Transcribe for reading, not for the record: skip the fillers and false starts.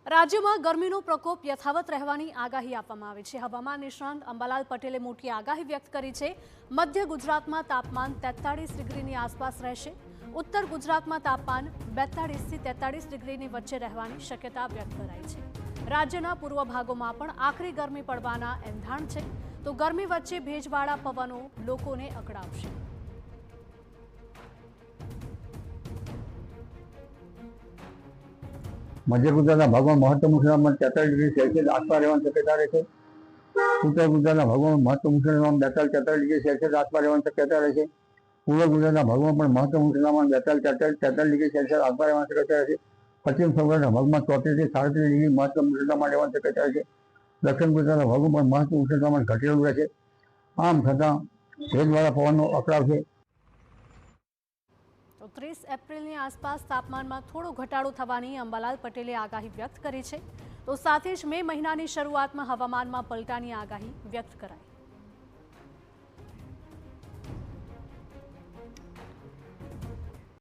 રાજ્યમાં ગરમીનો પ્રકોપ યથાવત રહેવાની આગાહી આપવામાં આવી છે। હવામાન નિષ્ણાંત અંબાલાલ પટેલે મોટી આગાહી વ્યક્ત કરી છે। મધ્ય ગુજરાતમાં તાપમાન 43 ડિગ્રીની આસપાસ રહેશે। ઉત્તર ગુજરાતમાં તાપમાન 42 થી 43 ડિગ્રીની વચ્ચે રહેવાની શક્યતા વ્યક્ત કરાઈ છે। રાજ્યના પૂર્વ ભાગોમાં પણ આકરી ગરમી પડવાના એંધાણ છે, તો ગરમી વચ્ચે ભેજવાળા પવનો લોકોને અકળાવશે। मध्य गुजरात भाग में महत्तम उष्णतामान 43 डिग्री सेल्सियस आसपास रहने शक्यता रहे। उत्तर गुजरात भाग में महत्तम उष्णतामान 42-43 डिग्री सेल्सियस आसपास रहने शक्यता रहे। पूर्व गुजरात भाग में महत्तम उष्णतामान 42-43 डिग्री सेल्सियस आसपास रहने शक्यता रहे। पश्चिम सौराष्ट्र भाग में 34 થી 37 डिग्री महत्तम उष्णतामान रहने शक्यता रहे। दक्षिण गुजरात भाग में महत्तम उष्णतामान घटेलू रहे। आम छतां भेजवाळा पवननो अकळाव छे। तो 30 એપ્રિલની આસપાસ તાપમાનમાં થોડો ઘટાડો થવાની અંબાલાલ પટેલે આગાહી વ્યક્ત કરી છે। તો સાથે જ મે મહિનાની શરૂઆતમાં હવામાનમાં પલટાની આગાહી વ્યક્ત કરાઈ।